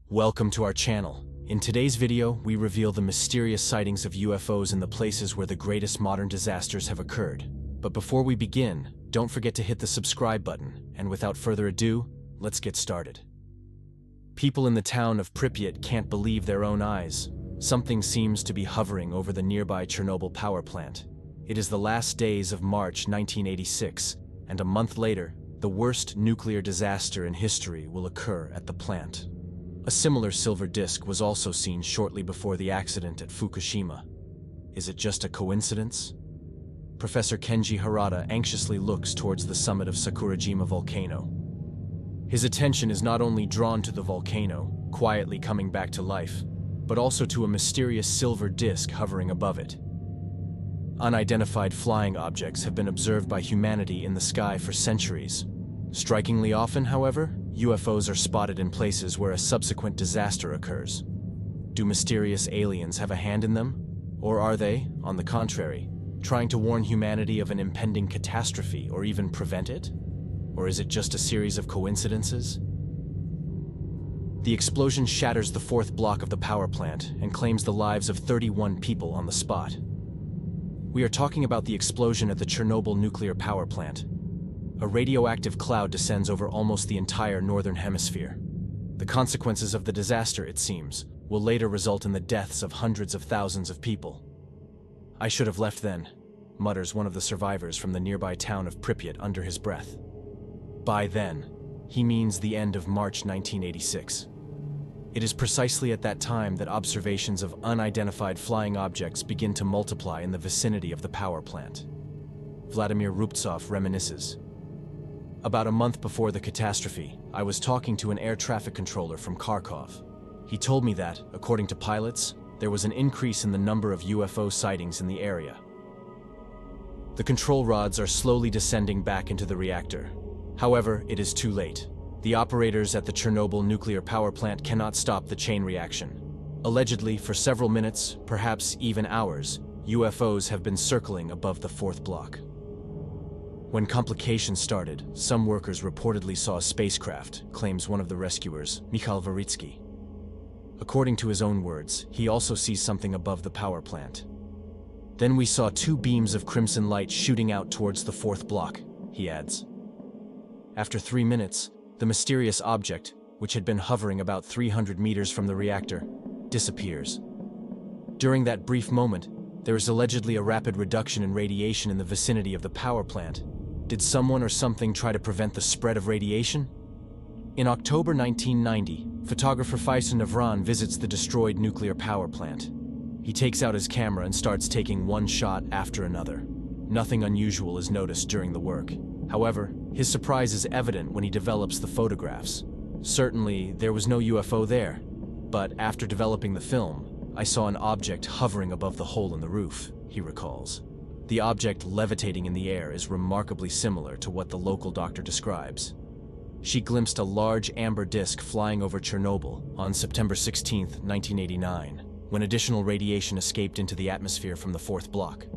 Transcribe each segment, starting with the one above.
Welcome to our channel. In today's video, we reveal the mysterious sightings of UFOs in the places where the greatest modern disasters have occurred. But before we begin, don't forget to hit the subscribe button, and without further ado, let's get started. People in the town of Pripyat can't believe their own eyes. Something seems to be hovering over the nearby Chernobyl power plant. It is the last days of March 1986, and a month later, the worst nuclear disaster in history will occur at the plant. A similar silver disk was also seen shortly before the accident at Fukushima. Is it just a coincidence? Professor Kenji Harada anxiously looks towards the summit of Sakurajima volcano. His attention is not only drawn to the volcano, quietly coming back to life, but also to a mysterious silver disk hovering above it. Unidentified flying objects have been observed by humanity in the sky for centuries. Strikingly often, however, UFOs are spotted in places where a subsequent disaster occurs. Do mysterious aliens have a hand in them? Or are they, on the contrary, trying to warn humanity of an impending catastrophe or even prevent it? Or is it just a series of coincidences? The explosion shatters the fourth block of the power plant and claims the lives of 31 people on the spot. We are talking about the explosion at the Chernobyl nuclear power plant. A radioactive cloud descends over almost the entire northern hemisphere. The consequences of the disaster, it seems, will later result in the deaths of hundreds of thousands of people. "I should have left then," mutters one of the survivors from the nearby town of Pripyat under his breath. By then, he means the end of March 1986. It is precisely at that time that observations of unidentified flying objects begin to multiply in the vicinity of the power plant. Vladimir Rubtsov reminisces. "About a month before the catastrophe, I was talking to an air traffic controller from Kharkov. He told me that, according to pilots, there was an increase in the number of UFO sightings in the area. The control rods are slowly descending back into the reactor. However, it is too late. The operators at the Chernobyl nuclear power plant cannot stop the chain reaction. Allegedly, for several minutes, perhaps even hours, UFOs have been circling above the fourth block. When complications started, some workers reportedly saw a spacecraft," claims one of the rescuers, Mikhail Varitsky. According to his own words, he also sees something above the power plant. "Then we saw two beams of crimson light shooting out towards the fourth block," he adds. After 3 minutes, the mysterious object, which had been hovering about 300 meters from the reactor, disappears. During that brief moment, there is allegedly a rapid reduction in radiation in the vicinity of the power plant. Did someone or something try to prevent the spread of radiation? In October 1990, photographer Faisal Navran visits the destroyed nuclear power plant. He takes out his camera and starts taking one shot after another. Nothing unusual is noticed during the work. However, his surprise is evident when he develops the photographs. "Certainly, there was no UFO there, but after developing the film, I saw an object hovering above the hole in the roof," he recalls. The object levitating in the air is remarkably similar to what the local doctor describes. She glimpsed a large amber disk flying over Chernobyl on September 16, 1989, when additional radiation escaped into the atmosphere from the fourth block.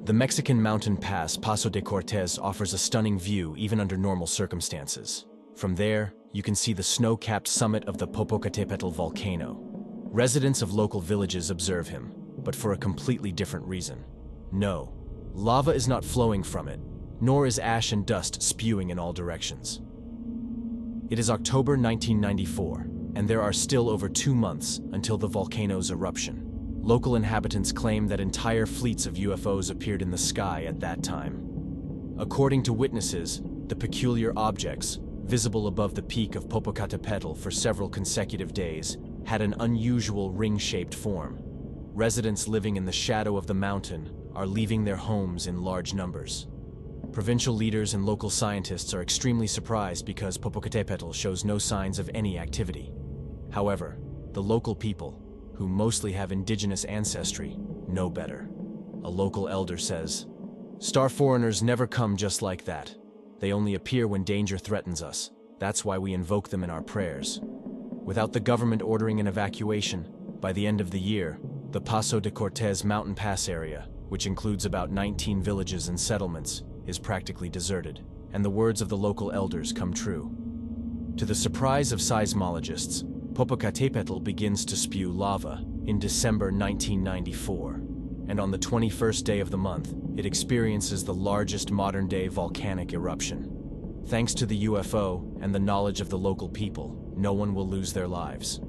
The Mexican mountain pass Paso de Cortez offers a stunning view even under normal circumstances. From there, you can see the snow-capped summit of the Popocatépetl volcano. Residents of local villages observe him, but for a completely different reason. No, lava is not flowing from it, nor is ash and dust spewing in all directions. It is October 1994, and there are still over 2 months until the volcano's eruption. Local inhabitants claim that entire fleets of UFOs appeared in the sky at that time. According to witnesses, the peculiar objects, visible above the peak of Popocatépetl for several consecutive days, had an unusual ring-shaped form. Residents living in the shadow of the mountain are leaving their homes in large numbers. Provincial leaders and local scientists are extremely surprised because Popocatépetl shows no signs of any activity. However, the local people, who mostly have indigenous ancestry, know better. A local elder says, "Star foreigners never come just like that. They only appear when danger threatens us. That's why we invoke them in our prayers." Without the government ordering an evacuation, by the end of the year, the Paso de Cortez mountain pass area, which includes about 19 villages and settlements, is practically deserted, and the words of the local elders come true. To the surprise of seismologists, Popocatépetl begins to spew lava in December 1994, and on the 21st day of the month, it experiences the largest modern-day volcanic eruption. Thanks to the UFO and the knowledge of the local people, no one will lose their lives.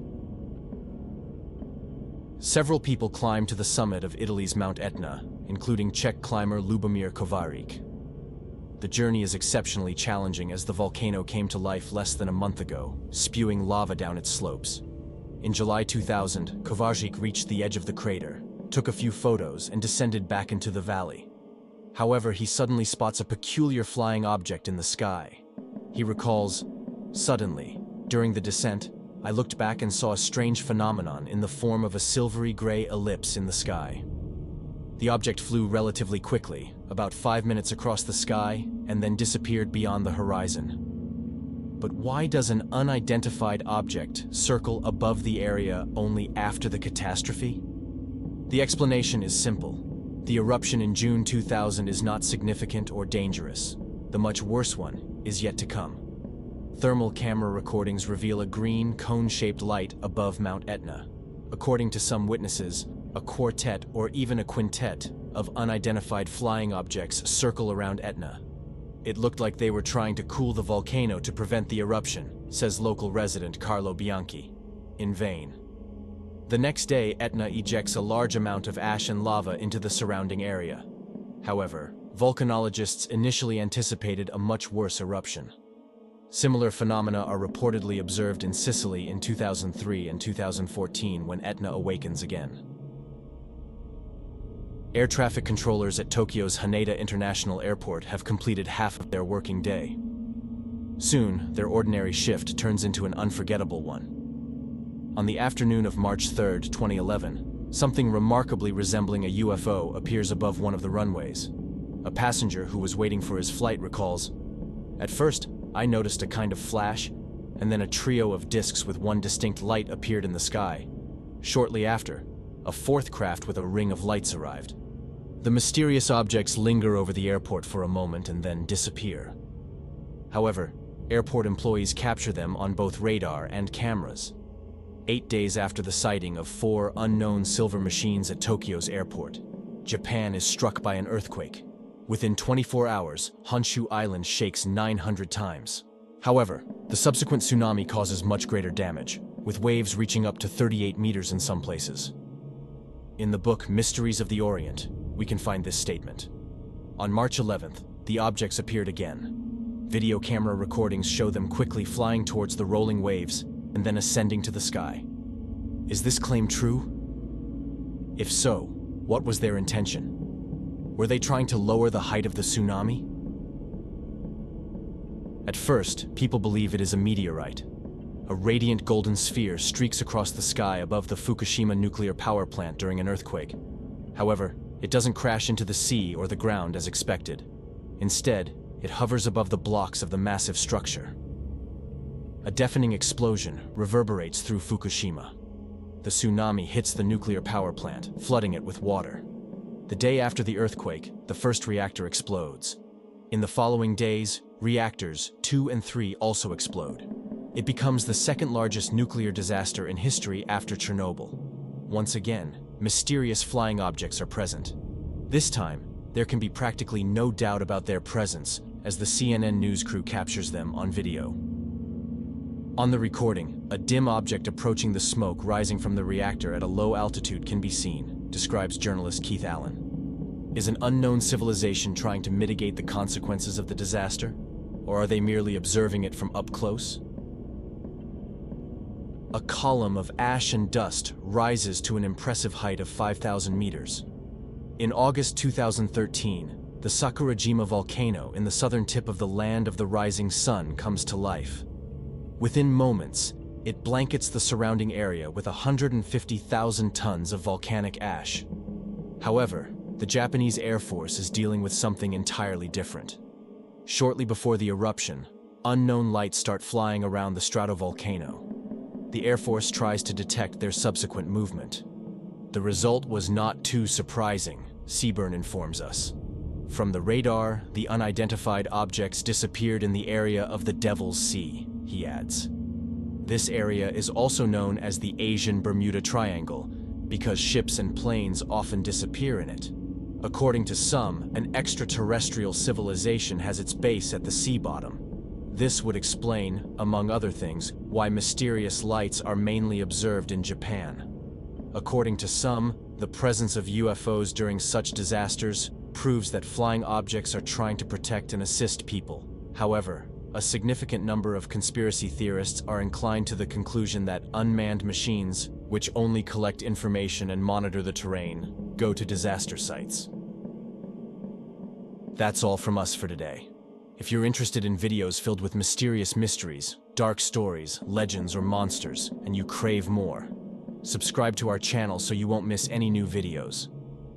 Several people climbed to the summit of Italy's Mount Etna, including Czech climber Lubomir Kovařík. The journey is exceptionally challenging as the volcano came to life less than a month ago, spewing lava down its slopes. In July 2000, Kovařík reached the edge of the crater, took a few photos, and descended back into the valley. However, he suddenly spots a peculiar flying object in the sky. He recalls, "Suddenly, during the descent, I looked back and saw a strange phenomenon in the form of a silvery gray ellipse in the sky." The object flew relatively quickly, about 5 minutes across the sky, and then disappeared beyond the horizon. But why does an unidentified object circle above the area only after the catastrophe? The explanation is simple. The eruption in June 2000 is not significant or dangerous. The much worse one is yet to come. Thermal camera recordings reveal a green, cone-shaped light above Mount Etna. According to some witnesses, a quartet or even a quintet of unidentified flying objects circle around Etna. It looked like they were trying to cool the volcano to prevent the eruption, says local resident Carlo Bianchi. In vain. The next day, Etna ejects a large amount of ash and lava into the surrounding area. However, volcanologists initially anticipated a much worse eruption. Similar phenomena are reportedly observed in Sicily in 2003 and 2014 when Etna awakens again. Air traffic controllers at Tokyo's Haneda International Airport have completed half of their working day. Soon, their ordinary shift turns into an unforgettable one. On the afternoon of March 3, 2011, something remarkably resembling a UFO appears above one of the runways. A passenger who was waiting for his flight recalls, "At first, I noticed a kind of flash, and then a trio of discs with one distinct light appeared in the sky. Shortly after, a fourth craft with a ring of lights arrived. The mysterious objects linger over the airport for a moment and then disappear. However, airport employees capture them on both radar and cameras. 8 days after the sighting of 4 unknown silver machines at Tokyo's airport, Japan is struck by an earthquake. Within 24 hours, Honshu Island shakes 900 times. However, the subsequent tsunami causes much greater damage, with waves reaching up to 38 meters in some places. In the book Mysteries of the Orient, we can find this statement. On March 11th, the objects appeared again. Video camera recordings show them quickly flying towards the rolling waves and then ascending to the sky. Is this claim true? If so, what was their intention? Were they trying to lower the height of the tsunami? At first, people believe it is a meteorite. A radiant golden sphere streaks across the sky above the Fukushima nuclear power plant during an earthquake. However, it doesn't crash into the sea or the ground as expected. Instead, it hovers above the blocks of the massive structure. A deafening explosion reverberates through Fukushima. The tsunami hits the nuclear power plant, flooding it with water. The day after the earthquake, the first reactor explodes. In the following days, reactors 2 and 3 also explode. It becomes the second largest nuclear disaster in history after Chernobyl. Once again, mysterious flying objects are present. This time, there can be practically no doubt about their presence as the CNN news crew captures them on video. On the recording, a dim object approaching the smoke rising from the reactor at a low altitude can be seen, describes journalist Keith Allen. Is an unknown civilization trying to mitigate the consequences of the disaster? Or are they merely observing it from up close? A column of ash and dust rises to an impressive height of 5,000 meters. In August 2013, the Sakurajima volcano in the southern tip of the land of the rising sun comes to life. Within moments, it blankets the surrounding area with 150,000 tons of volcanic ash. However, the Japanese Air Force is dealing with something entirely different. Shortly before the eruption, unknown lights start flying around the stratovolcano. The Air Force tries to detect their subsequent movement. The result was not too surprising, Seaburn informs us. From the radar, the unidentified objects disappeared in the area of the Devil's Sea, he adds. This area is also known as the Asian Bermuda Triangle because ships and planes often disappear in it. According to some, an extraterrestrial civilization has its base at the sea bottom. This would explain, among other things, why mysterious lights are mainly observed in Japan. According to some, the presence of UFOs during such disasters proves that flying objects are trying to protect and assist people. However, a significant number of conspiracy theorists are inclined to the conclusion that unmanned machines, which only collect information and monitor the terrain, go to disaster sites. That's all from us for today. If you're interested in videos filled with mysterious mysteries, dark stories, legends, or monsters, and you crave more, subscribe to our channel so you won't miss any new videos.